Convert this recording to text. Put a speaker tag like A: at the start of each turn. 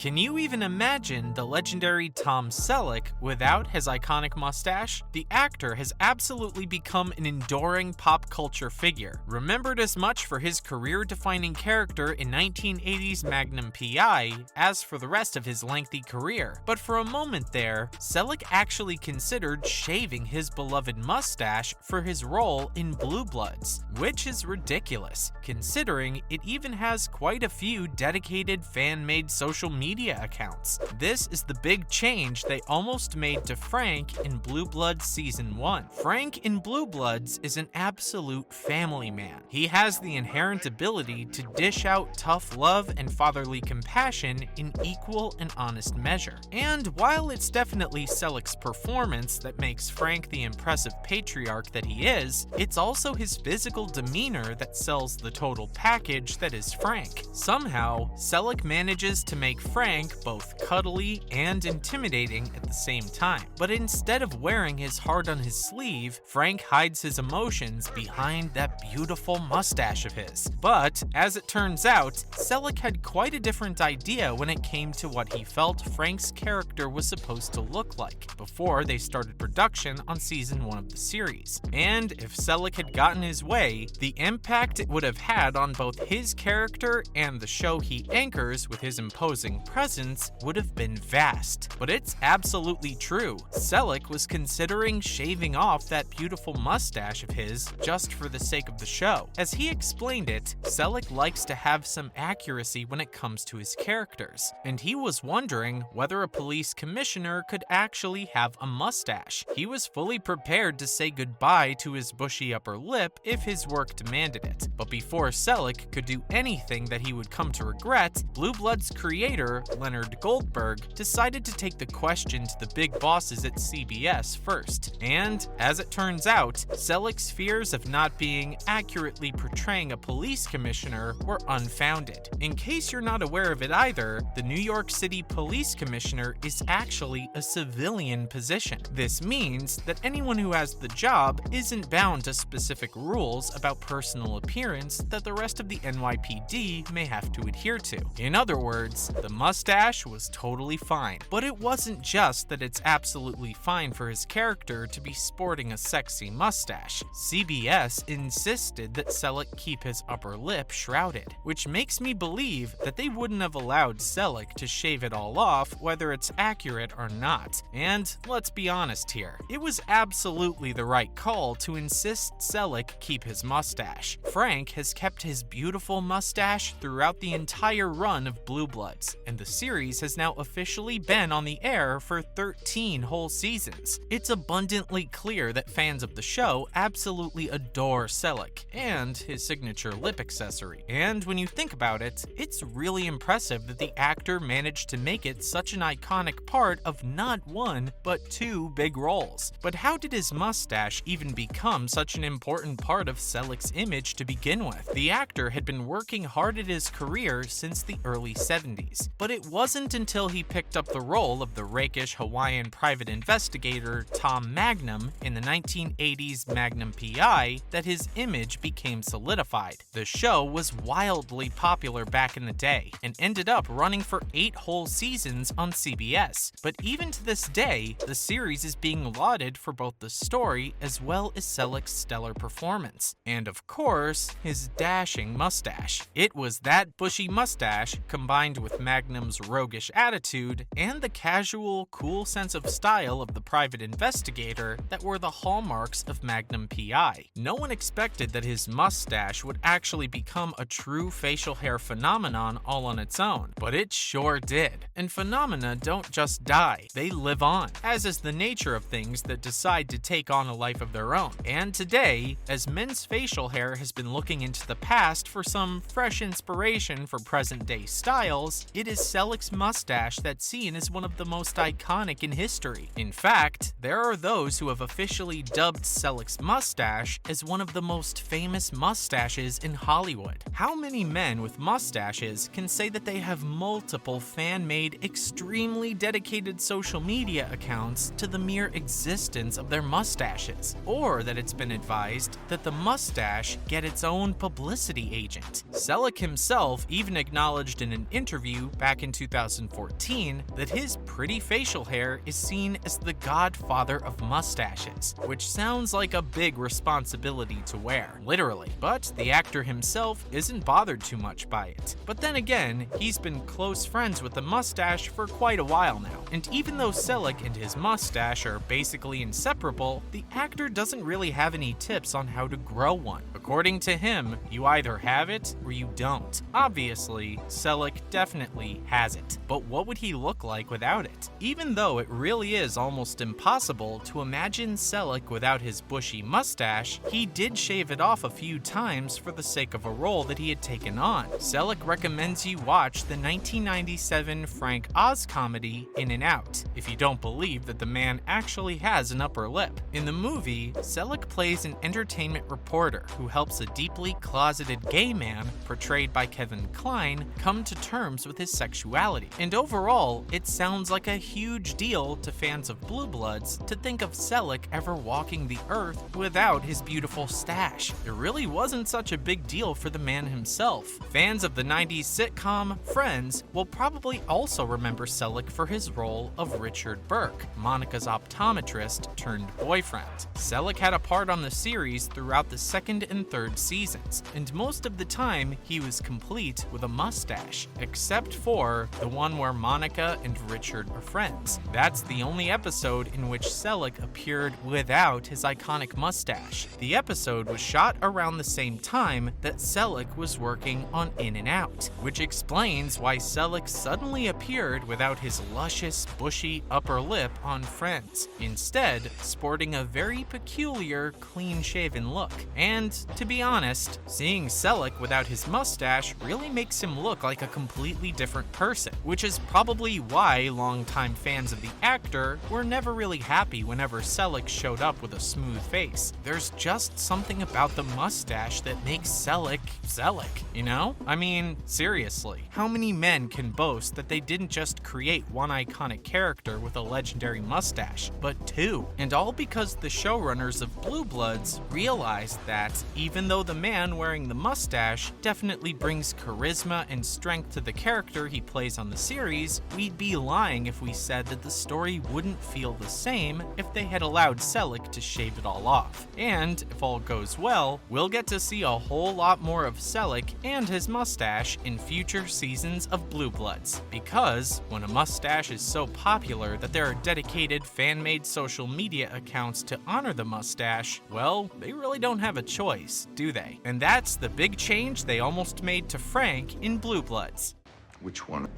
A: Can you even imagine the legendary Tom Selleck without his iconic mustache? The actor has absolutely become an enduring pop culture figure, remembered as much for his career-defining character in 1980's Magnum P.I. as for the rest of his lengthy career. But for a moment there, Selleck actually considered shaving his beloved mustache for his role in Blue Bloods, which is ridiculous, considering it even has quite a few dedicated fan-made social media accounts. This is the big change they almost made to Frank in Blue Bloods Season 1. Frank in Blue Bloods is an absolute family man. He has the inherent ability to dish out tough love and fatherly compassion in equal and honest measure. And while it's definitely Selleck's performance that makes Frank the impressive patriarch that he is, it's also his physical demeanor that sells the total package that is Frank. Somehow, Selleck manages to make Frank both cuddly and intimidating at the same time. But instead of wearing his heart on his sleeve, Frank hides his emotions behind that beautiful mustache of his. But, as it turns out, Selleck had quite a different idea when it came to what he felt Frank's character was supposed to look like before they started production on Season 1 of the series. And if Selleck had gotten his way, the impact it would have had on both his character and the show he anchors with his imposing presence would have been vast. But it's absolutely true. Selleck was considering shaving off that beautiful mustache of his just for the sake of the show. As he explained it, Selleck likes to have some accuracy when it comes to his characters, and he was wondering whether a police commissioner could actually have a mustache. He was fully prepared to say goodbye to his bushy upper lip if his work demanded it. But before Selleck could do anything that he would come to regret, Blue Bloods creator Leonard Goldberg decided to take the question to the big bosses at CBS first. And, as it turns out, Selleck's fears of not being accurately portraying a police commissioner were unfounded. In case you're not aware of it either, the New York City Police Commissioner is actually a civilian position. This means that anyone who has the job isn't bound to specific rules about personal appearance that the rest of the NYPD may have to adhere to. In other words, the mustache was totally fine. But it wasn't just that it's absolutely fine for his character to be sporting a sexy mustache. CBS insisted that Selleck keep his upper lip shrouded, which makes me believe that they wouldn't have allowed Selleck to shave it all off whether it's accurate or not. And let's be honest here, it was absolutely the right call to insist Selleck keep his mustache. Frank has kept his beautiful mustache throughout the entire run of Blue Bloods, and the series has now officially been on the air for 13 whole seasons. It's abundantly clear that fans of the show absolutely adore Selleck and his signature lip accessory. And when you think about it, it's really impressive that the actor managed to make it such an iconic part of not one, but two big roles. But how did his mustache even become such an important part of Selleck's image to begin with? The actor had been working hard at his career since the early 70s, but it wasn't until he picked up the role of the rakish Hawaiian private investigator Tom Magnum in the 1980s Magnum P.I. that his image became solidified. The show was wildly popular back in the day and ended up running for 8 whole seasons on CBS. But even to this day, the series is being lauded for both the story as well as Selleck's stellar performance. And of course, his dashing mustache. It was that bushy mustache combined with Magnum's roguish attitude and the casual, cool sense of style of the private investigator that were the hallmarks of Magnum P.I. No one expected that his mustache would actually become a true facial hair phenomenon all on its own, but it sure did. And phenomena don't just die, they live on, as is the nature of things that decide to take on a life of their own. And today, as men's facial hair has been looking into the past for some fresh inspiration for present-day styles, it is Selleck's mustache that's seen as one of the most iconic in history. In fact, there are those who have officially dubbed Selleck's mustache as one of the most famous mustaches in Hollywood. How many men with mustaches can say that they have multiple fan-made, extremely dedicated social media accounts to the mere existence of their mustaches? Or that it's been advised that the mustache get its own publicity agent? Selleck himself even acknowledged in an interview back back in 2014 that his pretty facial hair is seen as the godfather of mustaches, which sounds like a big responsibility to wear, literally. But the actor himself isn't bothered too much by it. But then again, he's been close friends with the mustache for quite a while now. And even though Selleck and his mustache are basically inseparable, the actor doesn't really have any tips on how to grow one. According to him, you either have it or you don't. Obviously, Selleck definitely has it. But what would he look like without it? Even though it really is almost impossible to imagine Selleck without his bushy mustache, he did shave it off a few times for the sake of a role that he had taken on. Selleck recommends you watch the 1997 Frank Oz comedy In and Out, if you don't believe that the man actually has an upper lip. In the movie, Selleck plays an entertainment reporter who helps a deeply closeted gay man, portrayed by Kevin Kline, come to terms with his sexuality. And overall, it sounds like a huge deal to fans of Blue Bloods to think of Selleck ever walking the earth without his beautiful stash. It really wasn't such a big deal for the man himself. Fans of the 90s sitcom Friends will probably also remember Selleck for his role of Richard Burke, Monica's optometrist turned boyfriend. Selleck had a part on the series throughout the second and third seasons, and most of the time he was complete with a mustache, except for the one where Monica and Richard are friends. That's the only episode in which Selleck appeared without his iconic mustache. The episode was shot around the same time that Selleck was working on In and Out, which explains why Selleck suddenly appeared without his luscious, bushy upper lip on Friends, instead sporting a very peculiar, clean-shaven look. And to be honest, seeing Selleck without his mustache really makes him look like a completely different person, which is probably why longtime fans of the actor were never really happy whenever Selleck showed up with a smooth face. There's just something about the mustache that makes Selleck, you know? I mean, seriously, how many men can boast that they didn't just create one iconic character with a legendary mustache, but two? And all because the showrunners of Blue Bloods realized that, even though the man wearing the mustache definitely brings charisma and strength to the character he plays on the series, we'd be lying if we said that the story wouldn't feel the same if they had allowed Selleck to shave it all off. And if all goes well, we'll get to see a whole lot more of Selleck and his mustache in future seasons of Blue Bloods. Because when a mustache is so popular that there are dedicated fan-made social media accounts to honor the mustache, well, they really don't have a choice, do they? And that's the big change they almost made to Frank in Blue Bloods.
B: Which one?